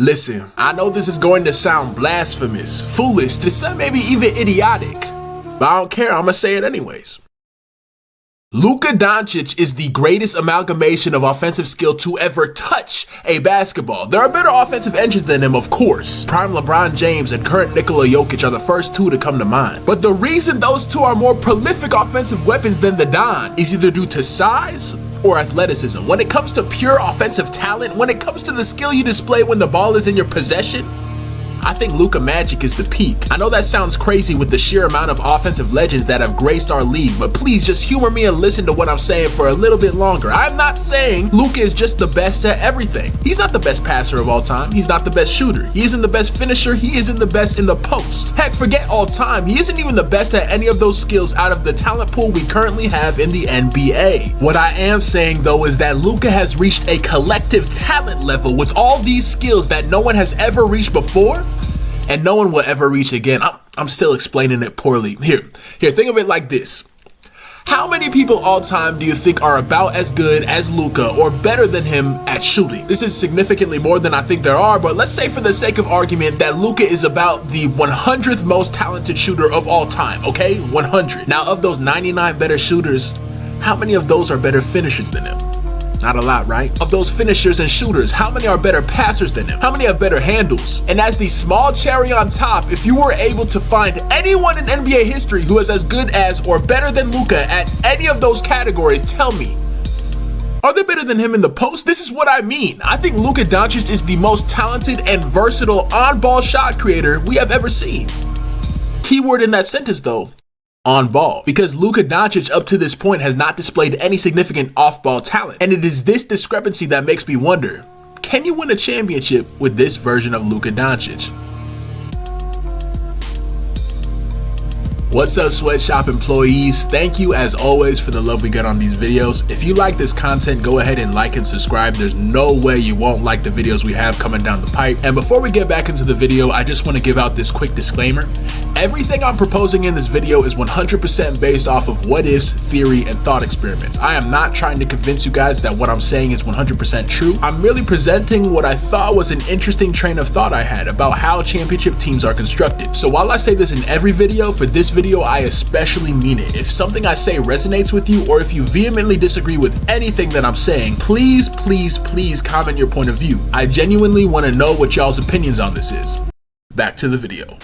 Listen, I know this is going to sound blasphemous, foolish, to some maybe even idiotic, but I don't care, I'm gonna say it anyways. Luka Doncic is the greatest amalgamation of offensive skill to ever touch a basketball. There are better offensive engines than him, of course. Prime LeBron James and current Nikola Jokic are the first two to come to mind. But the reason those two are more prolific offensive weapons than the Don is either due to size or athleticism. When it comes to pure offensive talent, when it comes to the skill you display when the ball is in your possession, I think Luka Magic is the peak. I know that sounds crazy with the sheer amount of offensive legends that have graced our league, but please just humor me and listen to what I'm saying for a little bit longer. I'm not saying Luka is just the best at everything. He's not the best passer of all time. He's not the best shooter. He isn't the best finisher. He isn't the best in the post. Heck, forget all time. He isn't even the best at any of those skills out of the talent pool we currently have in the NBA. What I am saying though is that Luka has reached a collective talent level with all these skills that no one has ever reached before, and no one will ever reach again. I'm still explaining it poorly. Here, think of it like this. How many people all time do you think are about as good as Luka or better than him at shooting? This is significantly more than I think there are, but let's say for the sake of argument that Luka is about the 100th most talented shooter of all time, okay? 100. Now, of those 99 better shooters, how many of those are better finishers than him? Not a lot, right? Of those finishers and shooters, how many are better passers than him? How many have better handles? And as the small cherry on top, if you were able to find anyone in NBA history who is as good as or better than Luka at any of those categories, tell me, are they better than him in the post? This is what I mean. I think Luka Doncic is the most talented and versatile on-ball shot creator we have ever seen. Keyword in that sentence though, on ball, because Luka Doncic up to this point has not displayed any significant off-ball talent. And it is this discrepancy that makes me wonder, can you win a championship with this version of Luka Doncic? What's up, Sweatshop employees? Thank you as always for the love we get on these videos. If you like this content, go ahead and like and subscribe. There's no way you won't like the videos we have coming down the pipe. And before we get back into the video, I just want to give out this quick disclaimer. Everything I'm proposing in this video is 100% based off of what ifs, theory, and thought experiments. I am not trying to convince you guys that what I'm saying is 100% true. I'm merely presenting what I thought was an interesting train of thought I had about how championship teams are constructed. So while I say this in every video, for this video I especially mean it. If something I say resonates with you, or if you vehemently disagree with anything that I'm saying, please comment your point of view. I genuinely want to know what y'all's opinions on this is. Back to the video.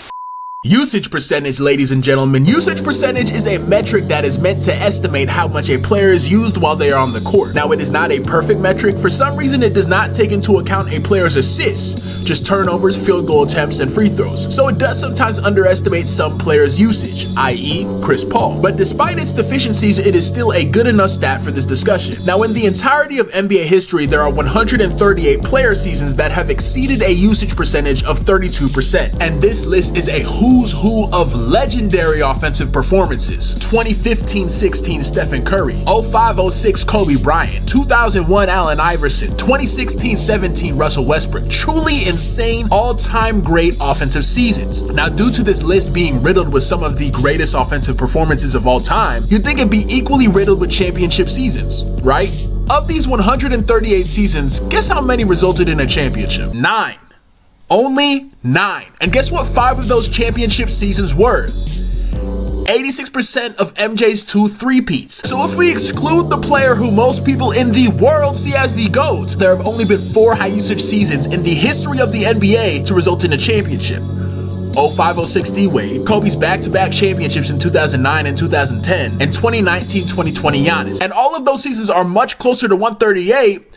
Usage percentage, ladies and gentlemen. Usage percentage is a metric that is meant to estimate how much a player is used while they are on the court. Now, it is not a perfect metric. For some reason, it does not take into account a player's assists, just turnovers, field goal attempts, and free throws. So it does sometimes underestimate some players' usage, i.e. Chris Paul. But despite its deficiencies, it is still a good enough stat for this discussion. Now, in the entirety of NBA history, there are 138 player seasons that have exceeded a usage percentage of 32%. And this list is a who's who of legendary offensive performances. 2015-16 Stephen Curry, 05-06 Kobe Bryant, 2001 Allen Iverson, 2016-17 Russell Westbrook. Truly insane all-time great offensive seasons. Now, due to this list being riddled with some of the greatest offensive performances of all time, you'd think it'd be equally riddled with championship seasons, right? Of these 138 seasons, guess how many resulted in a championship? 9. Only 9. And guess what 5 of those championship seasons were? 86% of MJ's 2 three-peats. So if we exclude the player who most people in the world see as the GOAT, there have only been 4 high-usage seasons in the history of the NBA to result in a championship. 05-06 D-Wade, Kobe's back-to-back championships in 2009 and 2010, and 2019-2020 Giannis. And all of those seasons are much closer to 138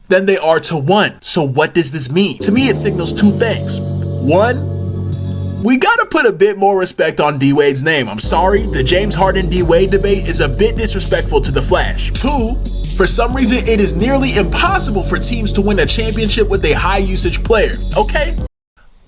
than they are to 1. So what does this mean? To me, it signals 2 things. 1, we gotta put a bit more respect on D-Wade's name. I'm sorry, the James Harden D-Wade debate is a bit disrespectful to the Flash. 2, for some reason, it is nearly impossible for teams to win a championship with a high usage player. Okay?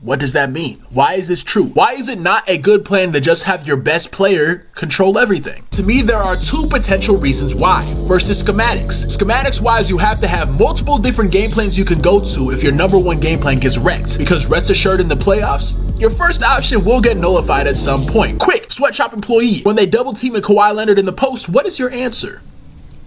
What does that mean? Why is this true? Why is it not a good plan to just have your best player control everything? To me, there are 2 potential reasons why. First is schematics. Schematics wise, you have to have multiple different game plans you can go to if your number 1 game plan gets wrecked. Because rest assured, in the playoffs, your first option will get nullified at some point. Quick, Sweatshop employee, when they double team a Kawhi Leonard in the post, what is your answer?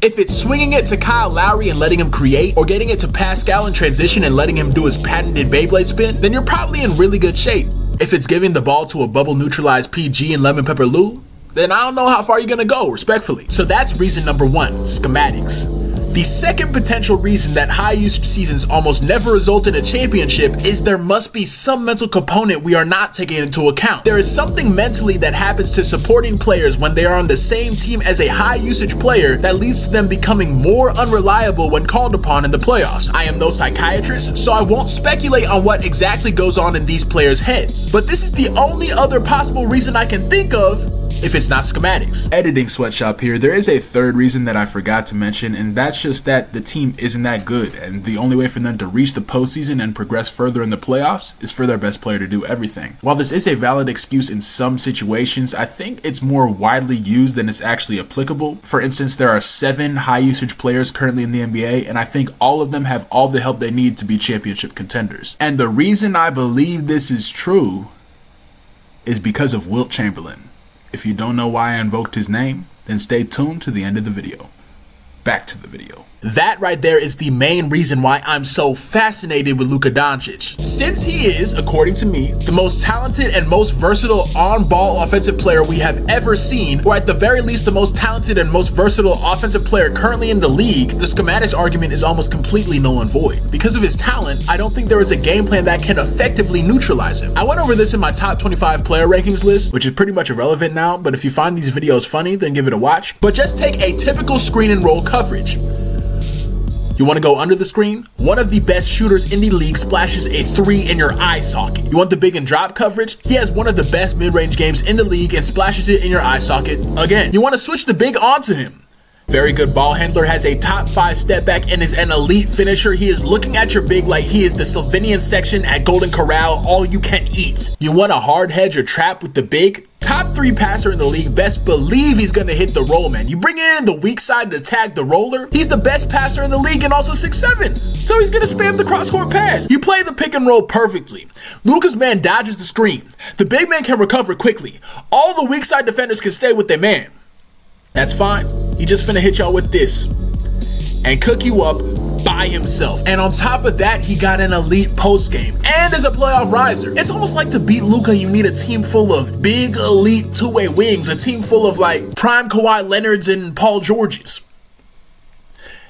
If it's swinging it to Kyle Lowry and letting him create, or getting it to Pascal in transition and letting him do his patented Beyblade spin, then you're probably in really good shape. If it's giving the ball to a bubble neutralized PG and Lemon Pepper Lou, then I don't know how far you're gonna go, respectfully. So that's reason number 1, schematics. The second potential reason that high usage seasons almost never result in a championship is there must be some mental component we are not taking into account. There is something mentally that happens to supporting players when they are on the same team as a high usage player that leads to them becoming more unreliable when called upon in the playoffs. I am no psychiatrist, so I won't speculate on what exactly goes on in these players' heads. But this is the only other possible reason I can think of if it's not schematics. Editing Sweatshop here, there is a third reason that I forgot to mention, and that's just that the team isn't that good, and the only way for them to reach the postseason and progress further in the playoffs is for their best player to do everything. While this is a valid excuse in some situations, I think it's more widely used than it's actually applicable. For instance, there are 7 high usage players currently in the NBA, and I think all of them have all the help they need to be championship contenders. And the reason I believe this is true is because of Wilt Chamberlain. If you don't know why I invoked his name, then stay tuned to the end of the video. Back to the video. That right there is the main reason why I'm so fascinated with Luka Doncic. Since he is, according to me, the most talented and most versatile on-ball offensive player we have ever seen, or at the very least the most talented and most versatile offensive player currently in the league, the schematics argument is almost completely null and void. Because of his talent, I don't think there is a game plan that can effectively neutralize him. I went over this in my top 25 player rankings list, which is pretty much irrelevant now, but if you find these videos funny, then give it a watch. But just take a typical screen and roll coverage. You want to go under the screen? One of the best shooters in the league splashes a 3 in your eye socket. You want the big and drop coverage? He has one of the best mid-range games in the league and splashes it in your eye socket again. You want to switch the big onto him? Very good ball handler, has a top 5 step back and is an elite finisher. He is looking at your big like he is the Slovenian section at Golden Corral, all you can eat. You want a hard hedge or trap with the big? Top 3 passer in the league, best believe he's gonna hit the roll, man. You bring in the weak side to tag the roller, he's the best passer in the league and also 6'7". So he's gonna spam the cross-court pass. You play the pick and roll perfectly. Luka's man dodges the screen. The big man can recover quickly. All the weak side defenders can stay with their man. That's fine. He just finna hit y'all with this and cook you up by himself. And on top of that, he got an elite post game and is a playoff riser. It's almost like to beat Luka, you need a team full of big elite two-way wings, a team full of like prime Kawhi Leonards and Paul Georges.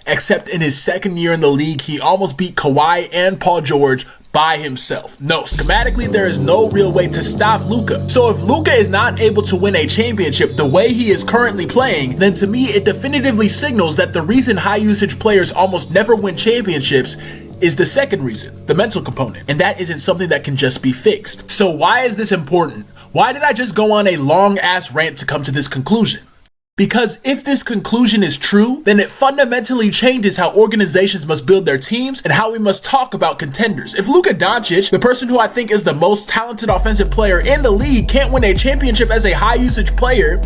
Except in his second year in the league, he almost beat Kawhi and Paul George by himself. No, schematically, there is no real way to stop Luka. So if Luka is not able to win a championship the way he is currently playing, then to me, it definitively signals that the reason high usage players almost never win championships is the second reason, the mental component. And that isn't something that can just be fixed. So why is this important? Why did I just go on a long ass rant to come to this conclusion? Because if this conclusion is true, then it fundamentally changes how organizations must build their teams and how we must talk about contenders. If Luka Doncic, the person who I think is the most talented offensive player in the league, can't win a championship as a high usage player,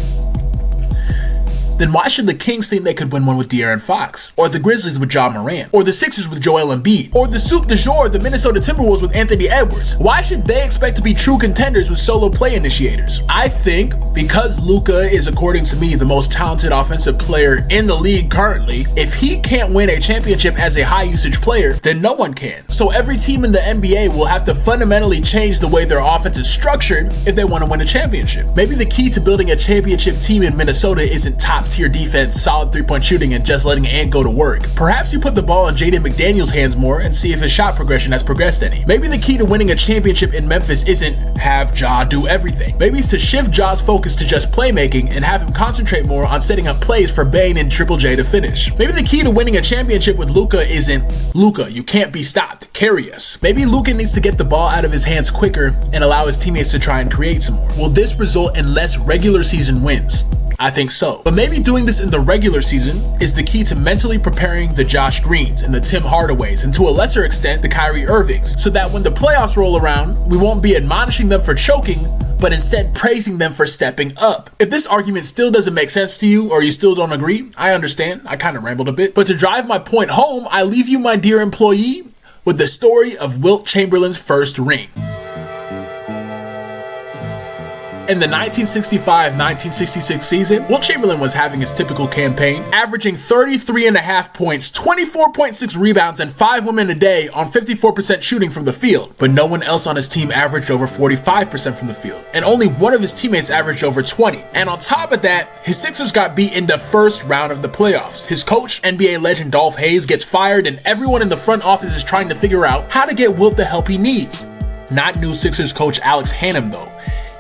then why should the Kings think they could win one with De'Aaron Fox? Or the Grizzlies with Ja Morant? Or the Sixers with Joel Embiid? Or the Soup du Jour, the Minnesota Timberwolves with Anthony Edwards? Why should they expect to be true contenders with solo play initiators? I think because Luka is, according to me, the most talented offensive player in the league currently, if he can't win a championship as a high usage player, then no one can. So every team in the NBA will have to fundamentally change the way their offense is structured if they want to win a championship. Maybe the key to building a championship team in Minnesota isn't top tier defense, solid 3-point shooting, and just letting Ant go to work. Perhaps you put the ball in Jaden McDaniels' hands more and see if his shot progression has progressed any. Maybe the key to winning a championship in Memphis isn't have Ja do everything. Maybe it's to shift Ja's focus to just playmaking and have him concentrate more on setting up plays for Bane and Triple J to finish. Maybe the key to winning a championship with Luka isn't, Luka, you can't be stopped, carry us. Maybe Luka needs to get the ball out of his hands quicker and allow his teammates to try and create some more. Will this result in less regular season wins? I think so. But maybe doing this in the regular season is the key to mentally preparing the Josh Greens and the Tim Hardaways, and to a lesser extent the Kyrie Irvings, so that when the playoffs roll around, we won't be admonishing them for choking, but instead praising them for stepping up. If this argument still doesn't make sense to you, or you still don't agree, I understand. I kind of rambled a bit. But to drive my point home, I leave you, my dear employee, with the story of Wilt Chamberlain's first ring. In the 1965-1966 season, Wilt Chamberlain was having his typical campaign, averaging 33.5 points, 24.6 rebounds, and 5 women a day on 54% shooting from the field. But no one else on his team averaged over 45% from the field, and only one of his teammates averaged over 20. And on top of that, his Sixers got beat in the first round of the playoffs. His coach, NBA legend Dolph Hayes, gets fired, and everyone in the front office is trying to figure out how to get Wilt the help he needs. Not new Sixers coach Alex Hannum though.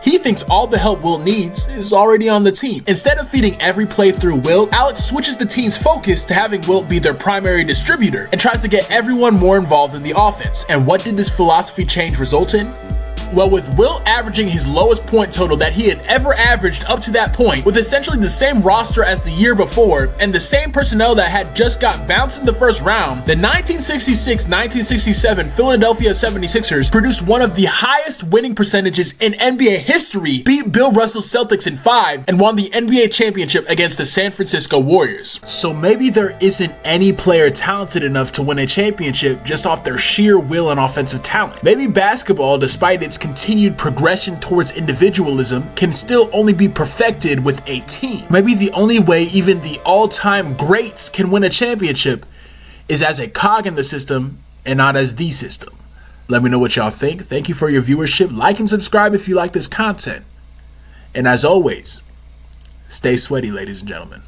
He thinks all the help Wilt needs is already on the team. Instead of feeding every play through Wilt, Alex switches the team's focus to having Wilt be their primary distributor and tries to get everyone more involved in the offense. And what did this philosophy change result in? Well, with Wilt averaging his lowest point total that he had ever averaged up to that point, with essentially the same roster as the year before, and the same personnel that had just got bounced in the first round, the 1966-1967 Philadelphia 76ers produced one of the highest winning percentages in NBA history, beat Bill Russell's Celtics in 5, and won the NBA championship against the San Francisco Warriors. So maybe there isn't any player talented enough to win a championship just off their sheer will and offensive talent. Maybe basketball, despite its continued progression towards individualism, can still only be perfected with a team. Maybe the only way even the all-time greats can win a championship is as a cog in the system and not as the system. Let me know what y'all think. Thank you for your viewership. Like and subscribe if you like this content. And as always, stay sweaty, ladies and gentlemen.